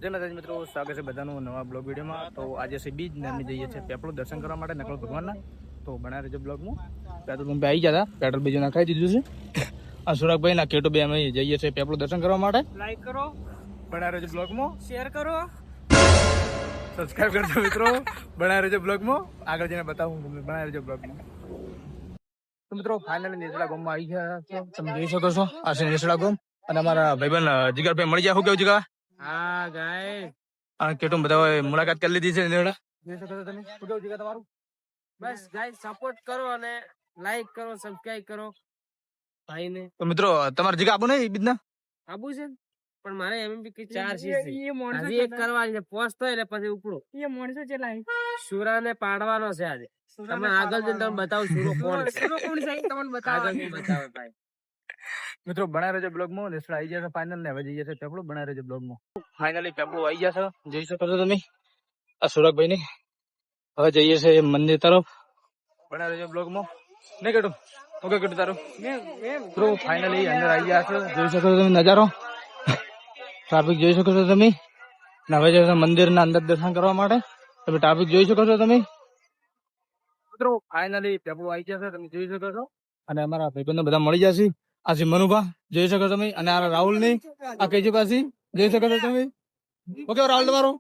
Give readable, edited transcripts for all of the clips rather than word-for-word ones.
જય માતાજી મિત્રો, સ્વાગત છે બધાનું નવા બ્લોગ વિડીયોમાં। તો આજે છે બીજ ને અમે જઈએ છીએ પેપળો દર્શન કરવા માટે નકલ ભગવાનના। તો બના રહેજો બ્લોગમાં। પેટ્રોલ પંપે આવી ગયા હતા, પેટ્રોલ બીજું નાખાઈ દીધું છે। આ સુરખભાઈ ના કેટો બે અમે જઈએ છીએ પેપળો દર્શન કરવા માટે। લાઈક કરો, બના રહેજો બ્લોગમાં, શેર કરો, સબસ્ક્રાઇબ કરજો મિત્રો। બના રહેજો બ્લોગમાં, આગળ જઈને બતાવું તમને। બના રહેજો બ્લોગમાં। તો મિત્રો ફાઇનલી નેસડા ગામમાં આવી ગયા છે, તમે જોઈ શકો છો। આ છે નેસડા ગામ અને અમારા ભાઈબંધ જીગરભાઈ મળી જાય। શું કેવું જીગા? હા ગાય આ કેટો બધા મુલાકાત કરી લીધી છે નેસડા, જોઈ શકો છો તમે। શું કેવું જીગા તમારું? બસ ગાય સપોર્ટ કરો અને લાઈક કરો, સબસ્ક્રાઇબ કરો ભાઈને। તો મિત્રો તમારે જીગા આબુ નહીં બીજના? આબુ છે પણ મારે એમએમપી કે 4 છે, હજી એક કરવાની છે, પોસ્ટ થાય એટલે પછી ઉપડો। એ માણસો ચેલા સુરાને પાડવાનો છે આજે, તમે આગળ જઈને તમે બતાવો સુરો કોણ છે। સુરો કોણ છે તમને બતાવો, આગળ બતાવો ભાઈ। મિત્રો બના રહેજો બ્લોગમાં, નેસડા આવી ગયા છે ફાઇનલ ને હવે જઈએ છે પેપળો। બના રહેજો બ્લોગમાં। ફાઇનલી પેપળો આવી ગયા છે, જોઈ શકો છો તમે આ સુરખભાઈ ની। હવે જઈએ છે મંદિર તરફ। બના રહેજો બ્લોગમાં, નહીં કેટું? ઓકે કેટું તારું? મિત્રો ફાઇનલી અંદર આવી ગયા છે, જોઈ શકો છો તમે નજારો, ટ્રાફિક જોઈ શકો છો તમે। હવે જઈએ મંદિરના અંદર દર્શન કરવા માટે, તમે ટ્રાફિક જોઈ શકો છો તમે। મિત્રો ફાઇનલી પેપળો આવી ગયા છે, તમે જોઈ શકો છો। અને અમારા ભાઈબંધો બધા મળી જશે। આ છે મનુભા, જોઈ શકો તમે। અને આ રાહુલ ની, આ કેજી પાસી જોઈ શકો છો તમે। ઓકે રાહુલ તમારો?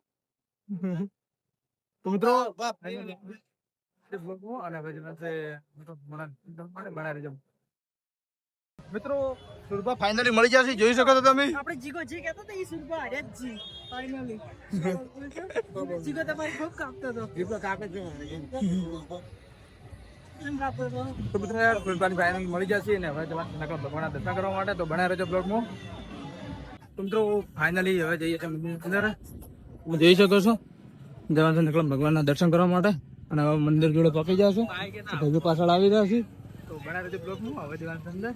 તો મિત્રો મિત્રો સુરભા ફાઇનલી મળી જશે, જોઈ શકો છો તમે। આપણે જીગો જી કહેતો તો ઈ સુરબા હરે જ જી ફાઇનલી જીગો તમારી ખૂબ કાપતો તો જીગો કાપે છે એમ કાપતો તો। તો મિત્રો યાર સુરભાની ફાઇનલ મળી જશે ને હવે તમારે નકલ ભગવાનના દર્શન કરવા માટે। તો બના રહેજો બ્લોગમાં। તો મિત્રો ફાઇનલી હવે જઈએ છીએ મંદિરની અંદર, તમે જોઈ શકો છો। જવાનું છે નકલ ભગવાનના દર્શન કરવા માટે અને હવે મંદિર જોડે પહોંચી જશો, ભગવાન પાછળ આવી રહ્યા છે। તો બના રહેજો બ્લોગમાં, હવે જવાનું છે અંદર।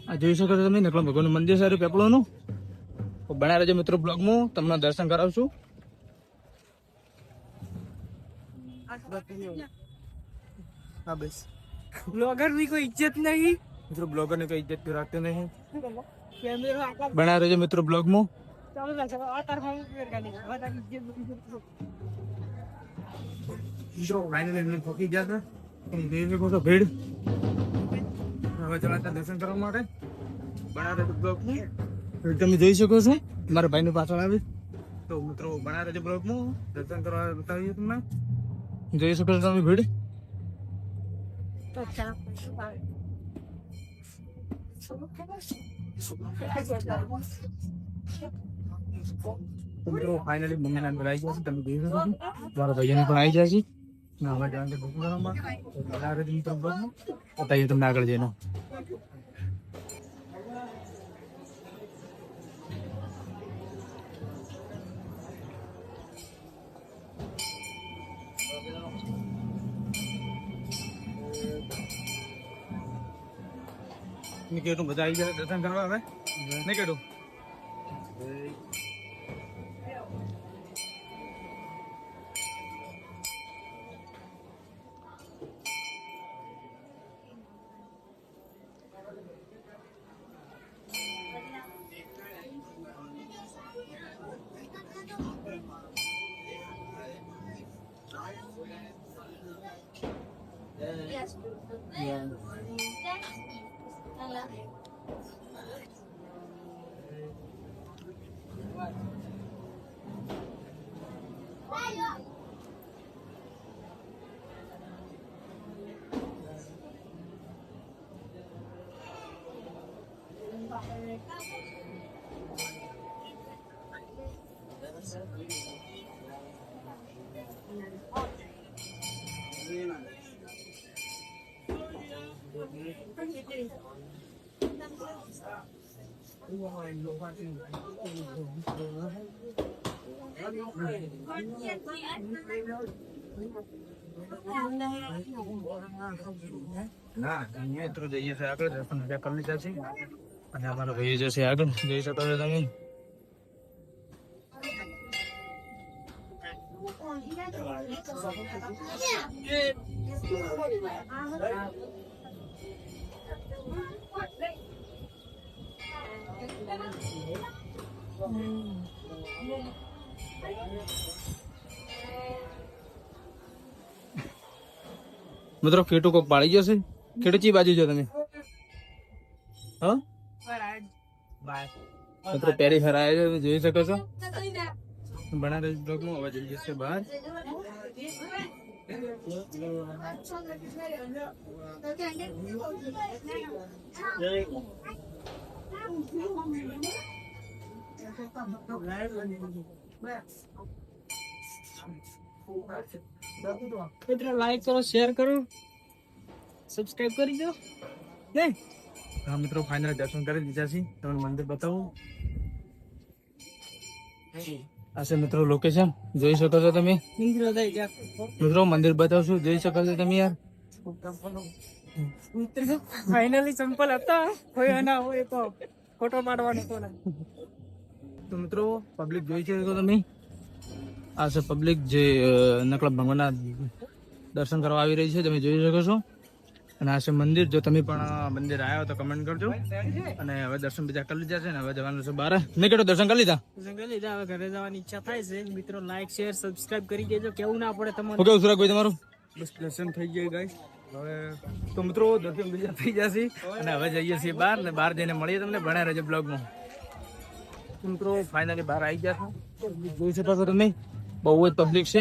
આ જોઈ શકો છો તમે નકલ ભગવાનનું મંદિર છે પેપળોનું। તો બના રહેજો મિત્રો બ્લોગમાં, તમને દર્શન કરાવશું। હા બસ, બ્લોગર ની કોઈ ઇજ્જત નહીં મિત્રો બ્લોગર ને કઈ ઇજ્જત રાખતો નહીં। કેમેરો આટલા બના રહેજો મિત્રો બ્લોગમાં। ચાલુ રાખો આ તારફા ફેર ગાલી હવે તારી ઇજ્જત મિત્રો ફાઇનલી પહોંચી ગયા છે, તમે જોઈ શકો છો ભીડ। હવે જવાના દર્શન કરવા માટે બના રહેજો બ્લોગમાં, તમે જોઈ શકો છો મારા ભાઈની પાછળ આવી। તો મિત્રો બના રહેજો બ્લોગમાં, દર્શન કરવા બતાવીએ તમને, જોઈ શકો છો તમે ભીડ। તો ચા મિત્રો ફાઇનલી મમ્મીના અંદર આવી ગયા છે, તમે જોઈ શકો છો। મારા ભાઈઓને પણ આવી જાય છે। હવે જવાનું છે દર્શન કરવા માટે, બના રહેજો મિત્રો બ્લોગમાં, બતાવીએ તમને આગળ જઈને। કેટું બધા આવી ગયા દર્શન કરવા હવે, નહીં કેટું? મિત્રો જઈએ છે આગળ, દર્શન કરી લીધા છે અને અમારો ભાઈ જશે આગળ, જોઈ શકો છો તમે। મિત્રો કેટું કોક પાડી જશે. કેટું ચી બાજુ છો તમે? હા મિત્રો પેરી ફરાય છે, તમે જોઈ શકો છો. બનારસ બ્લોગમાં હવે જઈ જશે બહાર. મિત્રો લાઈક કરો, શેર કરો, સબસ્ક્રાઇબ કરી દો. નહીં હા મિત્રો ફાઇનલ દર્શન કરી દીધા છે. તમને મંદિર બતાવું. આ છે મિત્રો લોકેશન, જોઈ શકો છો તમે. મિત્રો મંદિર બતાવશું, જોઈ શકો છો તમે યાર. ફાઇનલી સિમ્પલ હતા, હોય ના હોય તો ફોટો પાડવાનો તો ને. તો મિત્રો પબ્લિક જોઈ શકો તમે. આ છે પબ્લિક જે નકલા ભગવાનના દર્શન કરવા આવી રહી છે, તમે જોઈ શકો છો. અને આ છે મંદિર. જો તમે પણ મંદિર આવ્યા હો તો કમેન્ટ કરજો. અને હવે દર્શન બીજા કરી લીધા છે ને હવે જવાનું છે બહાર. મેં કેટલું દર્શન કરી લીધા? હવે ઘરે જવાની ઈચ્છા થાય છે. મિત્રો લાઈક શેર સબસ્ક્રાઇબ કરી દેજો, કેવું ના પડે તમને. ઓકે સુરજભાઈ તમારું? બસ દર્શન થઈ ગયા ગાઈસ. હવે તો મિત્રો દર્શન બીજા થઈ જશે અને હવે જઈએ છીએ બહાર ને બહાર જઈને મળીએ તમને બન્યા રહેજો બ્લોગમાં. મિત્રો ફાઇનલી બહાર આવી ગયા છો, જોઈ શકો છો તમે. બહુ જ પબ્લિક છે.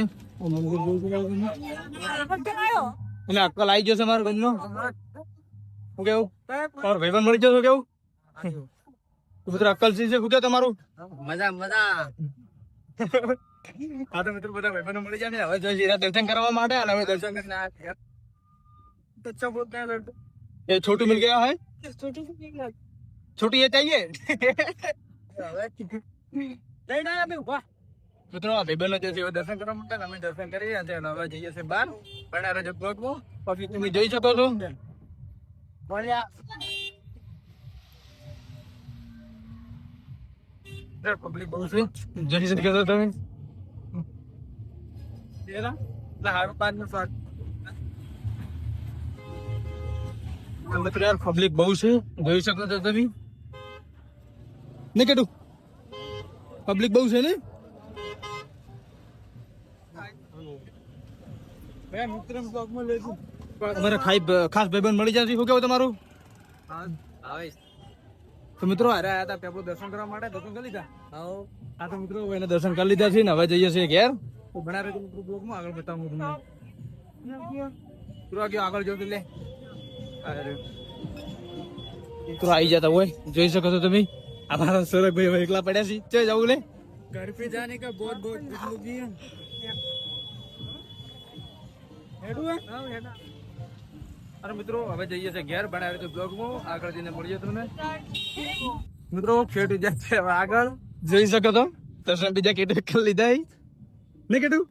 અને અક્કલ આવી જશે મારા ગંજનો. શું કેવું તમારો ભાઈ પણ મળી જશો કેવું? મિત્રો અક્કલ સિંહ છે, શું કેવું તમારું? મજા મજા. હા તો મિત્રો બધા ભાઈ મળી જશે. હવે જોઈએ દર્શન કરવા માટે અને હવે દર્શન કરીને ये छोटू मिल गया है. छोटू ये चाहिए. મિત્રો ભાઈબંધો જે છે દર્શન કરવા માટે અમે દર્શન કરી રહ્યા છીએ. હવે જઈએ છીએ બહાર બનારસ બ્લોગમાં. પછી તમે જોઈ શકો છો. પબ્લિક બહુ છે, જોઈ શકો છો તમે. મિત્રો યાર પબ્લિક બહુ છે, જોઈ શકો છો તમે. ને કેટલું પબ્લિક બહુ છે ને. અમારે ખાસ ભાઈબંધ મળી જશે. શું કેવું તમારું? તો મિત્રો અરે આયા હતા પેપર દર્શન કરવા માટે, દર્શન કરી લીધા. હા તો મિત્રો એને દર્શન કરી લીધા છે ને હવે જઈએ છીએ ઘેર. તો બનારે મિત્રો બ્લોગમાં આગળ બતાવું તમને. આગળ જો લે મિત્રો આવી જતા હોય, જોઈ શકો છો તમે. અમારા સૌરભભાઈ હવે એકલા પડ્યા છે. ચે જવું લે घर पे जाने का बहुत बहुत जरूरी है. અરે મિત્રો હવે જઈએ છીએ ઘેર બનાવે તો બ્લોગમાં આગળ જઈને મળીએ તમને. મિત્રો ખેડૂત જાય છે હવે આગળ, જોઈ શકો છો. દર્શન બીજા કેટલું કરી લીધા ને કેટલું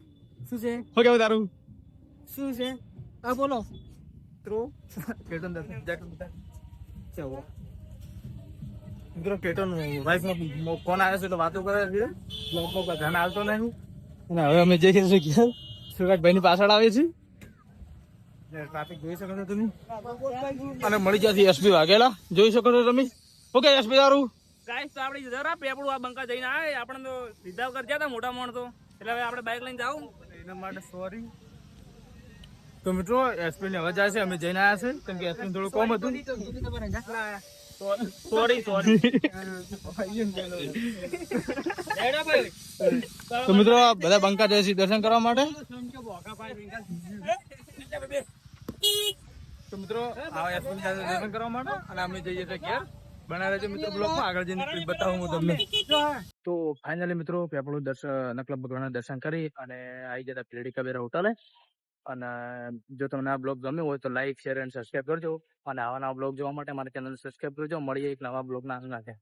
શું છે? હો કેવું તારું? શું છે? હા બોલો. મિત્રો ખેડૂત દર્શન બીજા કરી લીધા. ચાલો મિત્રો કેટન વાઇફ નો ફોન આવ્યો છે તો વાતો કરે છે. બ્લોગમાં કોઈ ધ્યાન આવતો નહીં. અને હવે અમે જઈએ છીએ ઘેર. સુરજભાઈ ની પાછળ આવે છે. ટ્રાફિક જોઈ શકો છો તમે. અને મળી જશે એસપી વાઘેલા, જોઈ શકો છો તમે. ઓકે એસપી તારું? ગાઈસ તો આપણે જરા પેપડું આ બંકા જઈને આવે. આપણે તો લીધા વગર ગયા હતા મોટા માણસો, એટલે હવે આપણે બાઇક લઈને જાવ એના માટે સોરી. તો મિત્રો એસપી ને હવે જાય છે, અમે જઈને આવ્યા છે કેમ કે એસપી થોડું કોમ હતું. Sorry sorry. તો મિત્રો બધા બંકા જાય છે દર્શન કરવા માટે. તો મિત્રો આ એસપી દર્શન કરવા માટે અને અમે જઈએ છીએ ઘેર. બનાવે છે મિત્રો બ્લોગમાં આગળ જઈને ક્લિપ બતાવું હું તમને. તો ફાઇનલી મિત્રો પેપડું નકલા ભગવાનના દર્શન કરી અને આવી જતા પીડી કબેરા હોટલે. અને જો તમને આ બ્લોગ ગમ્યો હોય તો લાઈક શેર અને સબસ્ક્રાઈબ કરજો. અને આવા નવા બ્લોગ જોવા માટે મારી ચેનલ સબસ્ક્રાઈબ કરજો. મળીએ એક નવા બ્લોગના સાથે.